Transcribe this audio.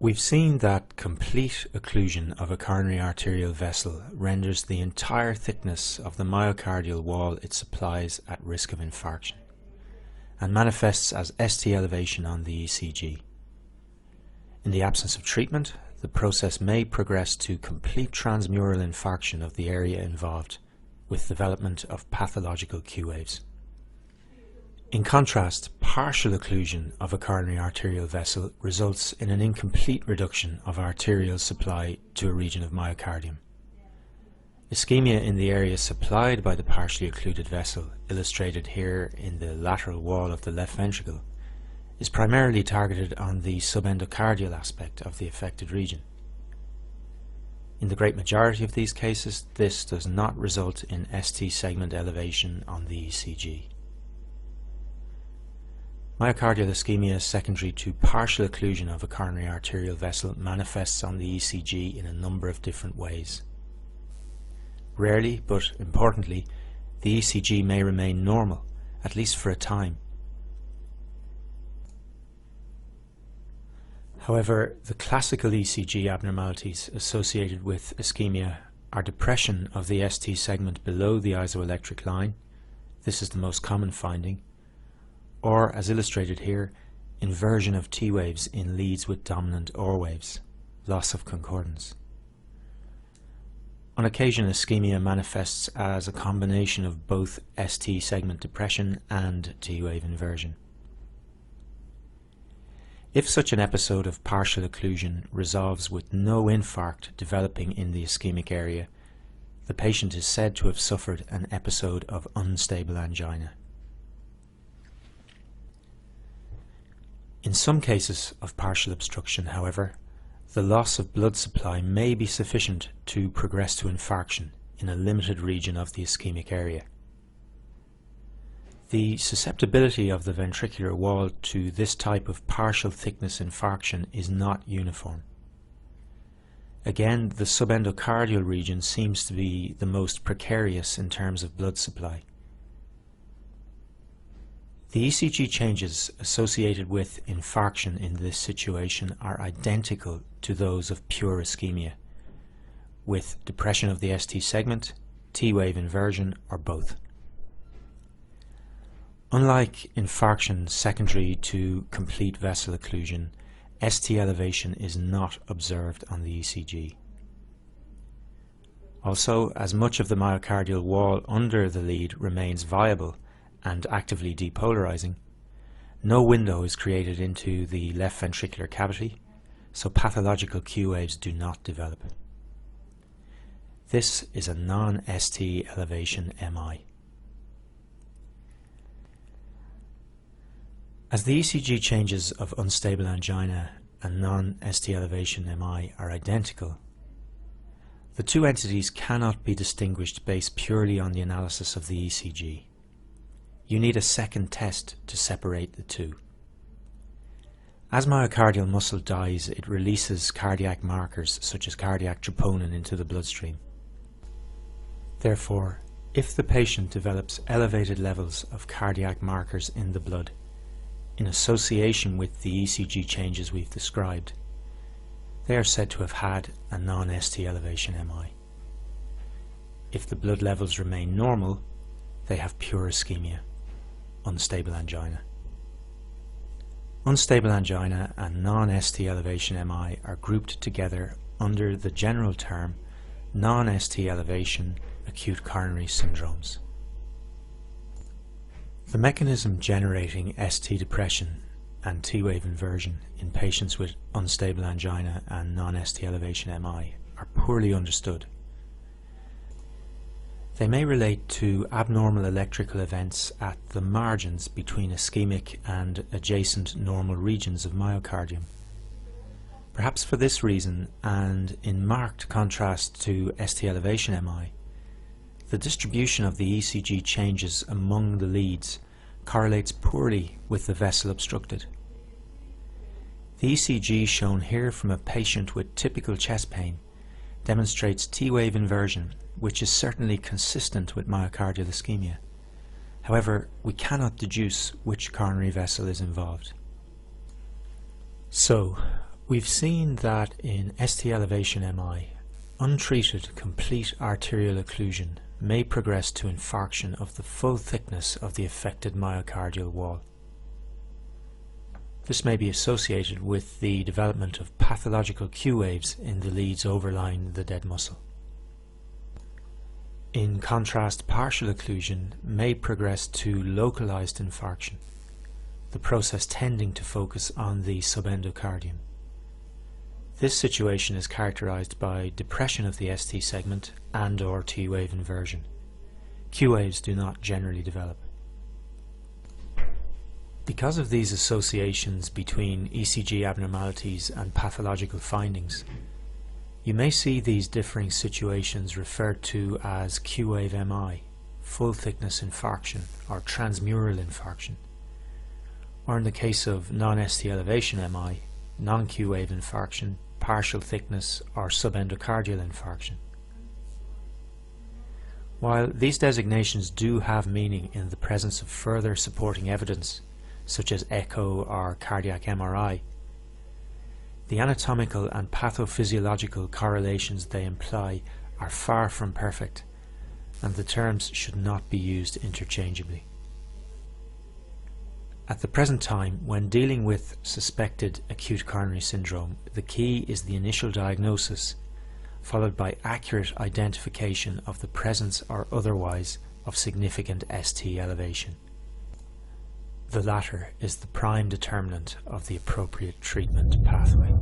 We've seen that complete occlusion of a coronary arterial vessel renders the entire thickness of the myocardial wall it supplies at risk of infarction and manifests as ST elevation on the ECG. In the absence of treatment, the process may progress to complete transmural infarction of the area involved, with development of pathological Q waves. In contrast, partial occlusion of a coronary arterial vessel results in an incomplete reduction of arterial supply to a region of myocardium. Ischemia in the area supplied by the partially occluded vessel, illustrated here in the lateral wall of the left ventricle, is primarily targeted on the subendocardial aspect of the affected region. In the great majority of these cases, this does not result in ST segment elevation on the ECG. Myocardial ischemia secondary to partial occlusion of a coronary arterial vessel manifests on the ECG in a number of different ways. Rarely, but importantly, the ECG may remain normal, at least for a time. However, the classical ECG abnormalities associated with ischemia are depression of the ST segment below the isoelectric line, this is the most common finding, or, as illustrated here, inversion of T waves in leads with dominant OR waves, loss of concordance. On occasion, ischemia manifests as a combination of both ST segment depression and T wave inversion. If such an episode of partial occlusion resolves with no infarct developing in the ischemic area, the patient is said to have suffered an episode of unstable angina. In some cases of partial obstruction, however, the loss of blood supply may be sufficient to progress to infarction in a limited region of the ischemic area. The susceptibility of the ventricular wall to this type of partial thickness infarction is not uniform. Again, the subendocardial region seems to be the most precarious in terms of blood supply. The ECG changes associated with infarction in this situation are identical to those of pure ischemia, with depression of the ST segment, T-wave inversion, or both. Unlike infarction secondary to complete vessel occlusion, ST elevation is not observed on the ECG. Also, as much of the myocardial wall under the lead remains viable and actively depolarizing, no window is created into the left ventricular cavity, so pathological Q waves do not develop. This is a non-ST elevation MI. As the ECG changes of unstable angina and non-ST elevation MI are identical, the two entities cannot be distinguished based purely on the analysis of the ECG. You need a second test to separate the two. As myocardial muscle dies, it releases cardiac markers such as cardiac troponin into the bloodstream. Therefore, if the patient develops elevated levels of cardiac markers in the blood, in association with the ECG changes we've described, they are said to have had a non-ST elevation MI. If the blood levels remain normal, they have pure ischemia, unstable angina. Unstable angina and non-ST elevation MI are grouped together under the general term non-ST elevation acute coronary syndromes. The mechanism generating ST depression and T-wave inversion in patients with unstable angina and non-ST elevation MI are poorly understood. They may relate to abnormal electrical events at the margins between ischemic and adjacent normal regions of myocardium. Perhaps for this reason, and in marked contrast to ST elevation MI, the distribution of the ECG changes among the leads correlates poorly with the vessel obstructed. The ECG shown here from a patient with typical chest pain demonstrates T-wave inversion, which is certainly consistent with myocardial ischemia. However, we cannot deduce which coronary vessel is involved. So, We've seen that in ST elevation MI, untreated complete arterial occlusion may progress to infarction of the full thickness of the affected myocardial wall. This may be associated with the development of pathological Q waves in the leads overlying the dead muscle. In contrast, partial occlusion may progress to localized infarction, the process tending to focus on the subendocardium. This situation is characterized by depression of the ST segment and/or T-wave inversion. Q waves do not generally develop. Because of these associations between ECG abnormalities and pathological findings, you may see these differing situations referred to as Q-wave MI, full thickness infarction, or transmural infarction, or in the case of non-ST elevation MI, non-Q-wave infarction, partial thickness, or subendocardial infarction. While these designations do have meaning in the presence of further supporting evidence, such as echo or cardiac MRI, the anatomical and pathophysiological correlations they imply are far from perfect, and the terms should not be used interchangeably. At the present time, when dealing with suspected acute coronary syndrome, the key is the initial diagnosis, followed by accurate identification of the presence or otherwise of significant ST elevation. The latter is the prime determinant of the appropriate treatment pathway.